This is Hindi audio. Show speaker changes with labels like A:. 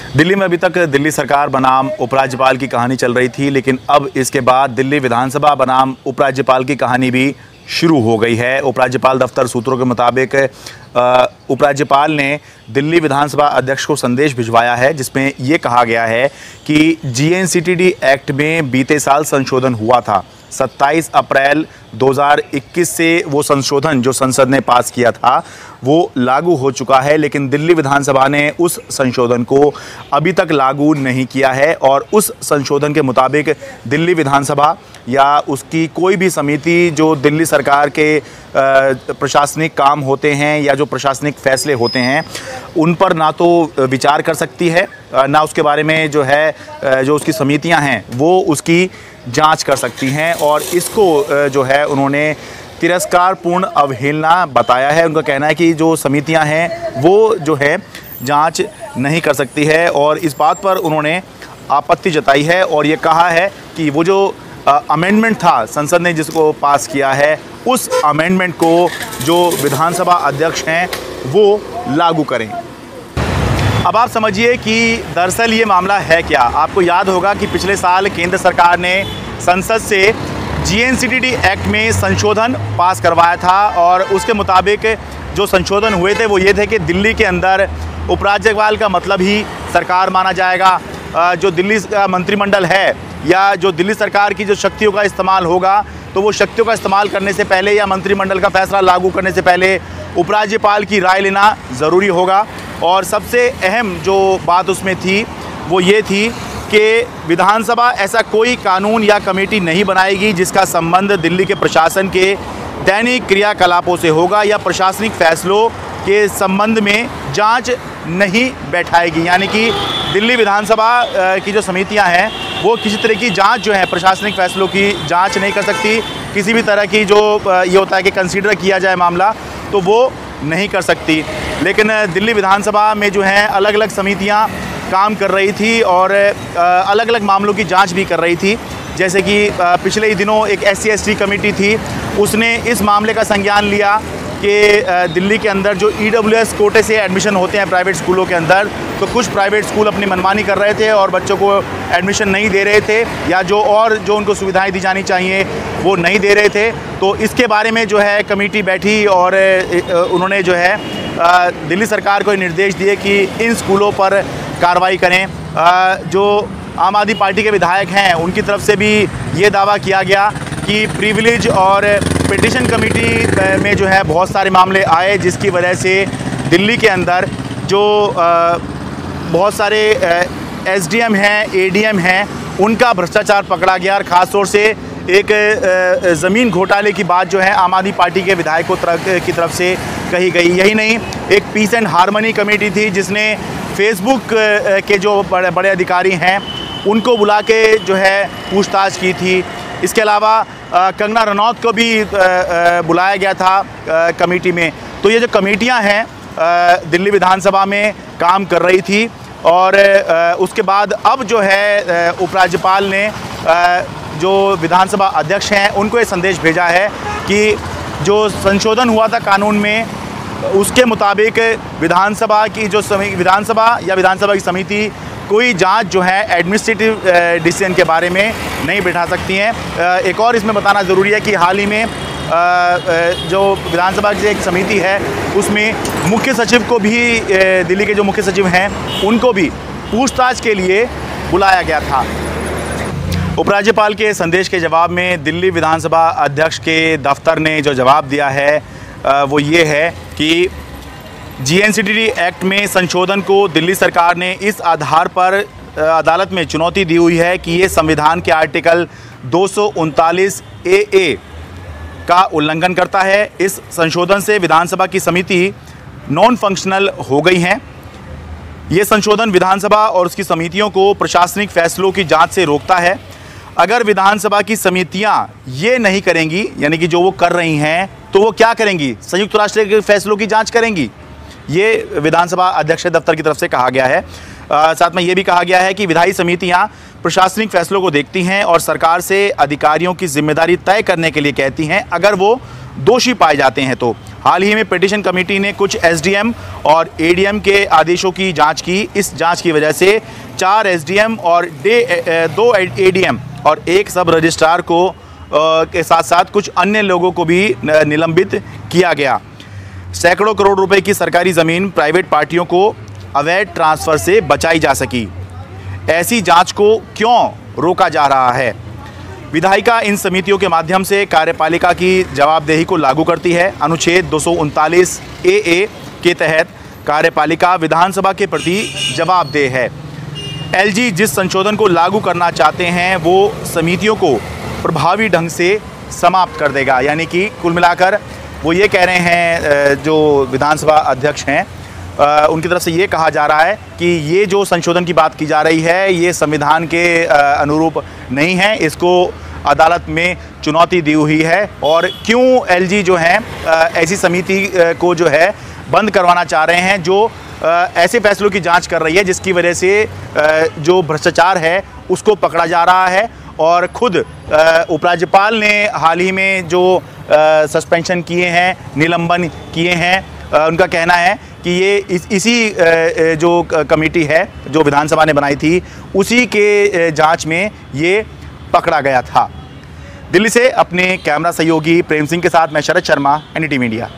A: दिल्ली में अभी तक दिल्ली सरकार बनाम उपराज्यपाल की कहानी चल रही थी, लेकिन अब इसके बाद दिल्ली विधानसभा बनाम उपराज्यपाल की कहानी भी शुरू हो गई है। उपराज्यपाल दफ्तर सूत्रों के मुताबिक उपराज्यपाल ने दिल्ली विधानसभा अध्यक्ष को संदेश भिजवाया है, जिसमें ये कहा गया है कि GNCTD एक्ट में बीते साल संशोधन हुआ था। 27 अप्रैल 2021 से वो संशोधन जो संसद ने पास किया था वो लागू हो चुका है, लेकिन दिल्ली विधानसभा ने उस संशोधन को अभी तक लागू नहीं किया है। और उस संशोधन के मुताबिक दिल्ली विधानसभा या उसकी कोई भी समिति जो दिल्ली सरकार के प्रशासनिक काम होते हैं या जो प्रशासनिक फैसले होते हैं उन पर ना तो विचार कर सकती है, ना उसके बारे में जो है जो उसकी समितियां हैं वो उसकी जांच कर सकती हैं। और इसको जो है उन्होंने तिरस्कारपूर्ण अवहेलना बताया है। उनका कहना है कि जो समितियां हैं वो जो है जांच नहीं कर सकती है, और इस बात पर उन्होंने आपत्ति जताई है और ये कहा है कि वो जो अमेंडमेंट था संसद ने जिसको पास किया है, उस अमेंडमेंट को जो विधानसभा अध्यक्ष हैं वो लागू करें। अब आप समझिए कि दरअसल ये मामला है क्या। आपको याद होगा कि पिछले साल केंद्र सरकार ने संसद से GNCTD एक्ट में संशोधन पास करवाया था, और उसके मुताबिक जो संशोधन हुए थे वो ये थे कि दिल्ली के अंदर उपराज्यपाल का मतलब ही सरकार माना जाएगा। जो दिल्ली का मंत्रिमंडल है या जो दिल्ली सरकार की जो शक्तियों का इस्तेमाल होगा, तो वो शक्तियों का इस्तेमाल करने से पहले या मंत्रिमंडल का फैसला लागू करने से पहले उपराज्यपाल की राय लेना ज़रूरी होगा। और सबसे अहम जो बात उसमें थी वो ये थी कि विधानसभा ऐसा कोई कानून या कमेटी नहीं बनाएगी जिसका संबंध दिल्ली के प्रशासन के दैनिक क्रियाकलापों से होगा या प्रशासनिक फैसलों के संबंध में जांच नहीं बैठाएगी। यानी कि दिल्ली विधानसभा की जो समितियां हैं वो किसी तरह की जांच जो है प्रशासनिक फैसलों की जांच नहीं कर सकती। किसी भी तरह की जो ये होता है कि कंसीडर किया जाए मामला, तो वो नहीं कर सकती। लेकिन दिल्ली विधानसभा में जो है अलग अलग समितियां काम कर रही थी और अलग अलग मामलों की जांच भी कर रही थी। जैसे कि पिछले ही दिनों एक SC/ST कमेटी थी, उसने इस मामले का संज्ञान लिया कि दिल्ली के अंदर जो EWS कोटे से एडमिशन होते हैं प्राइवेट स्कूलों के अंदर, तो कुछ प्राइवेट स्कूल अपनी मनमानी कर रहे थे और बच्चों को एडमिशन नहीं दे रहे थे, या जो उनको सुविधाएं दी जानी चाहिए वो नहीं दे रहे थे। तो इसके बारे में जो है कमेटी बैठी और उन्होंने जो है दिल्ली सरकार को निर्देश दिए कि इन स्कूलों पर कार्रवाई करें। जो आम आदमी पार्टी के विधायक हैं उनकी तरफ से भी ये दावा किया गया कि प्रिविलेज और पिटिशन कमेटी में जो है बहुत सारे मामले आए, जिसकी वजह से दिल्ली के अंदर जो बहुत सारे SDM हैं, ADM हैं, उनका भ्रष्टाचार पकड़ा गया। और ख़ास तौर से एक ज़मीन घोटाले की बात जो है आम आदमी पार्टी के विधायकों की तरफ से कही गई। यही नहीं, एक पीस एंड हारमनी कमेटी थी जिसने फेसबुक के जो बड़े अधिकारी हैं उनको बुला के जो है पूछताछ की थी। इसके अलावा कंगना रनौत को भी बुलाया गया था कमेटी में। तो ये जो कमेटियां हैं दिल्ली विधानसभा में काम कर रही थी, और उसके बाद अब जो है उपराज्यपाल ने जो विधानसभा अध्यक्ष हैं उनको ये संदेश भेजा है कि जो संशोधन हुआ था कानून में उसके मुताबिक विधानसभा की समिति कोई जांच जो है एडमिनिस्ट्रेटिव डिसीजन के बारे में नहीं बैठा सकती हैं। एक और इसमें बताना ज़रूरी है कि हाल ही में जो विधानसभा की एक समिति है उसमें मुख्य सचिव को भी, दिल्ली के जो मुख्य सचिव हैं उनको भी पूछताछ के लिए बुलाया गया था। उपराज्यपाल के संदेश के जवाब में दिल्ली विधानसभा अध्यक्ष के दफ्तर ने जो जवाब दिया है वो ये है कि GNCTD एक्ट में संशोधन को दिल्ली सरकार ने इस आधार पर अदालत में चुनौती दी हुई है कि ये संविधान के आर्टिकल 239 AA का उल्लंघन करता है। इस संशोधन से विधानसभा की समिति नॉन फंक्शनल हो गई हैं। ये संशोधन विधानसभा और उसकी समितियों को प्रशासनिक फैसलों की जांच से रोकता है। अगर विधानसभा की समितियां ये नहीं करेंगी, यानी कि जो वो कर रही हैं, तो वो क्या करेंगी? संयुक्त राष्ट्र के फैसलों की जांच करेंगी। ये विधानसभा अध्यक्ष दफ्तर की तरफ से कहा गया है। साथ में ये भी कहा गया है कि विधायी समितियां प्रशासनिक फैसलों को देखती हैं और सरकार से अधिकारियों की जिम्मेदारी तय करने के लिए कहती हैं। अगर वो दोषी पाए जाते हैं तो। हाल ही में पिटीशन कमेटी ने कुछ एसडीएम और एडीएम के आदेशों की जांच की। इस जांच की वजह से 4 एसडीएम और 2 एडीएम और 1 सब रजिस्ट्रार को के साथ साथ कुछ अन्य लोगों को भी निलंबित किया गया। सैकड़ों करोड़ रुपए की सरकारी ज़मीन प्राइवेट पार्टियों को अवैध ट्रांसफ़र से बचाई जा सकी। ऐसी जांच को क्यों रोका जा रहा है? विधायिका इन समितियों के माध्यम से कार्यपालिका की जवाबदेही को लागू करती है। अनुच्छेद 239 AA के तहत कार्यपालिका विधानसभा के प्रति जवाबदेह है। एलजी जिस संशोधन को लागू करना चाहते हैं वो समितियों को प्रभावी ढंग से समाप्त कर देगा। यानी कि कुल मिलाकर वो ये कह रहे हैं, जो विधानसभा अध्यक्ष हैं उनकी तरफ से ये कहा जा रहा है कि ये जो संशोधन की बात की जा रही है ये संविधान के अनुरूप नहीं है, इसको अदालत में चुनौती दी हुई है। और क्यों एलजी जो है ऐसी समिति को जो है बंद करवाना चाह रहे हैं जो ऐसे फैसलों की जांच कर रही है जिसकी वजह से जो भ्रष्टाचार है उसको पकड़ा जा रहा है। और खुद उपराज्यपाल ने हाल ही में जो सस्पेंशन किए हैं, निलंबन किए हैं, उनका कहना है कि ये इसी जो कमेटी है जो विधानसभा ने बनाई थी उसी के जांच में ये पकड़ा गया था। दिल्ली से अपने कैमरा सहयोगी प्रेम सिंह के साथ मैं शरद शर्मा, एनडीटीवी इंडिया।